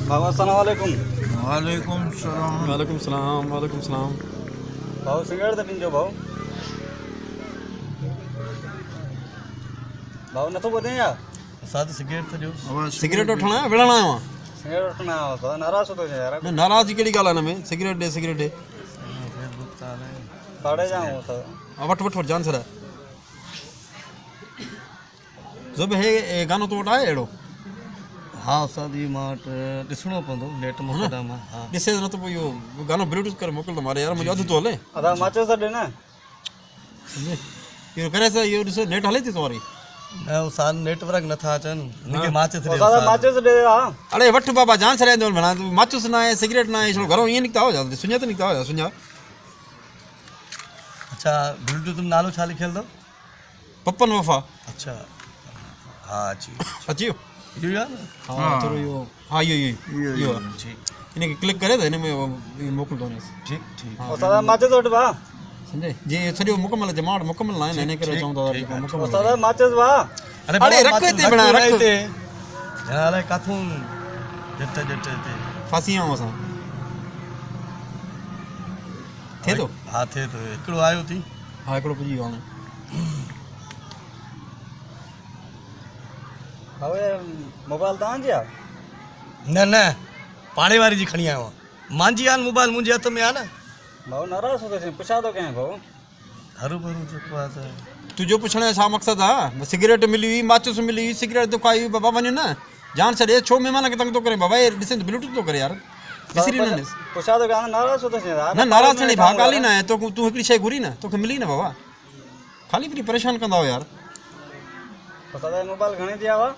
भाऊ अस्सलाम वालेकुम। वालेकुम सलाम। वालेकुम सलाम। वालेकुम सलाम। भाऊ सिगरेट तो पीजो भाऊ। भाऊ न तो बोलते यार साथ सिगरेट तो जो सिगरेट उठना है विड़ना है वहाँ सिगरेट उठना होता नाराज होते यार नाराज़गी कहिड़ी ॻाल्हि आहे हिन में सिगरेट ॾे सिगरेट ॾे साढ़े जाऊँ तो वठ वठ वठ जान सर ज़ुब हे गानो तो वटि आहे अहिड़ो हाँ उस्ताद जी मां वटि ॾिसणो पवंदो नेट मां कढां मां हाँ ॾिसे न त पोइ इहो गानो ब्लूटूथ करे मोकिल मारे यार मुंहिंजो अधु थो हले अदा माचो सा देना इहो करे सर इहो ॾिसो नेट हले थी तुम्हारी न उस्ताद नेटवर्क नथा अचनि मूंखे माचिस ॾे अदा माचो सा दे हां अरे वठ बाबा जान छॾाईंदो भला माचिस न आहे सिगरेट न आहे छो घरों ईअं निकिता हो सुञा त निकिता हो सुञा अच्छा ब्लूटूथ में नालो छा लिखियल अथव पपन वफ़ा अच्छा हाँ जी अची वियो इहो ई आहे न हाँ थोरो इहो हाँ इहो इहो आहे ठीक इनखे क्लिक करे त हिन में मोकिलंदो वञेसि ठीक ठीक अदा माचो तो बा सम्झे जीअं सॼो मुकमल जमावट मुकमल न आहे न हिन करे चऊं था मुकमल अदा माचो बा अरे रख हिते भेण रख हिते अलाए काथूं जट जट हिते फासी आऊं असां थिए थो हा थिए थो हिकिड़ो आयो थी हा हिकिड़ो पुॼी वियो हाणे भाऊ ये मोबाइल तव्हांजी आहे न न पाड़े वारी जी खणी आयो आहियां मुंहिंजी आहे मोबाइल मुंहिंजे हथ में आहे न भाऊ नाराज होते पुछा तो कहीं भाऊ हरू भरू जेको आहे त तुंहिंजो पुछण जो छा मक़सदु आहे सिगरेट मिली हुई माचिस मिली हुई सिगरेट तो खाई हुई बाबा वञ न जान छॾे छो महिमान खे तंग थो करे बाबा हे ॾिसे ब्लूटूथ थो करे यार विसरी न पुछा तो कहीं नाराज होते न नाराज़ थियण जी भाउ ॻाल्हि ई न आहे तूं हिकिड़ी शइ घुरी न तोखे मिली न बाबा ख़ाली फिरी परेशान कंदा हो यार अदा मोबाइल घणे दिया हुआ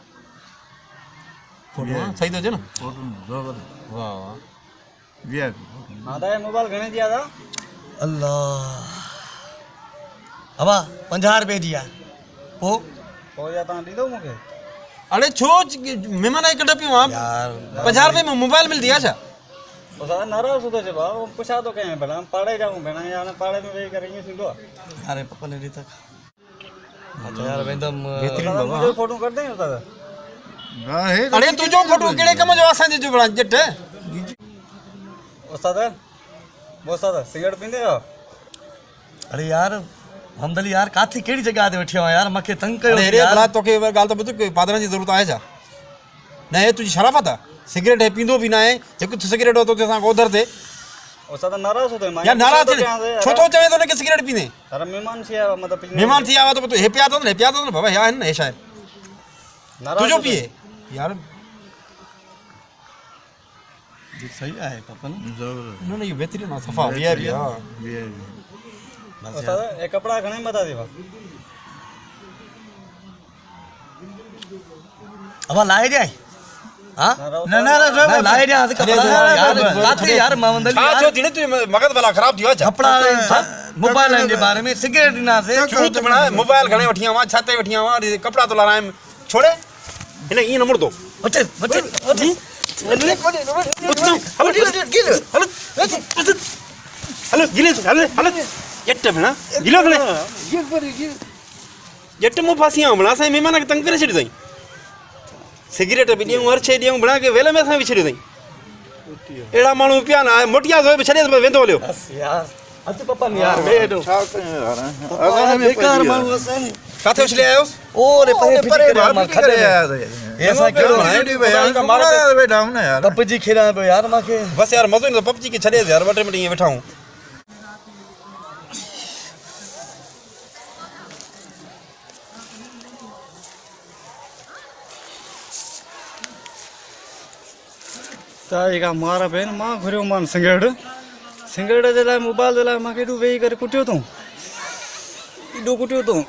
फोटो सही थो अचे न वाह वाह हाँ तो मोबाइल घणे दिया था अल्लाह हवा 50 रुपए जी आहे पोइ पोइ या तव्हां ॾींदो मूंखे अरे छो महिमान कढ पियो आहे यार 50 रुपए में मोबाइल मिलंदी आहे छा अदा नाराज होते भाऊ पुछा तो कहीं भला पाड़े जाऊं भेण या पाड़े में वेही करे ईअं थींदो आहे यार पपन हेॾी तक अच्छा यार वेंदुमि मुंहिंजो फोटो कर दें दादा अरे तुंहिंजो फोटो कहिड़े कम जो असांजे जो भला जट उस्ताद सिगरेट पींदे हो अरे यार हमदली यार काथे कहिड़ी जॻह ते वेठी आहियां यार मूंखे तंग कयो अरे यार भला तोखे ॻाल्हि त ॿुध पादरनि जी ज़रूरत आहे छा न हे तुंहिंजी शराफ़त आहे सिगरेट हे पींदो बि न आहे जेको सिगरेट हो तो असांखे ओधर थिए उस्ताद नाराज होते या नाराज़ थिए छो थो चवे थो न की सिगरेट पींदे अरे मेहमान थी आया मतलब महिमान थी आया त हे पिया अथव न बाबा हे आहिनि न हे शायदि तुंहिंजो पीए यार सही आहे पपन न इहो बहितरीनु आहे सफ़ा वीआईपी आहे उस्ताद ये कपड़ा घणे बता दे अब लाए दे हां न न लाए दे कपड़ा यार काथे यार मावंदली छा छो थी तुंहिंजो मगज़ भला ख़राब थी वियो आहे छा कपड़ा मोबाइल जे बारे में सिगरेट ना से छो त बणा मोबाइल घणे वठी आवां छा ते वठी आवां कपिड़ा तो लारायम छोड़े हिन ईअं न मुड़दो बचे बचे हलो गिले हलो जट भेण गिलो खणे जट मूं फासी आऊं भला असांजे महिमान खे तंग करे छॾियो अथई सिगरेट बि ॾियूं हर शइ ॾियूं भला की वेल में असां विछड़ियो अथई अहिड़ा माण्हू पिया न मोटिया बि छॾे वेंदो हलियो यार अच पपन यार वेडो बेकार माण्हू असां काथे उछले आयो ओरे परे मां खड़े ऐसा केड़ो है डाउन है यार पबजी खेला पे यार माके बस यार मजो नहीं तो पबजी के छड़े यार बटे में बैठा हूं ताईगा मारा बेन मां घुरियो मान सिगरेट जे लाइ मोबाइल जे लाइ मांखे एॾो वेही करे कुटियो अथऊं एॾो कुटियो अथऊं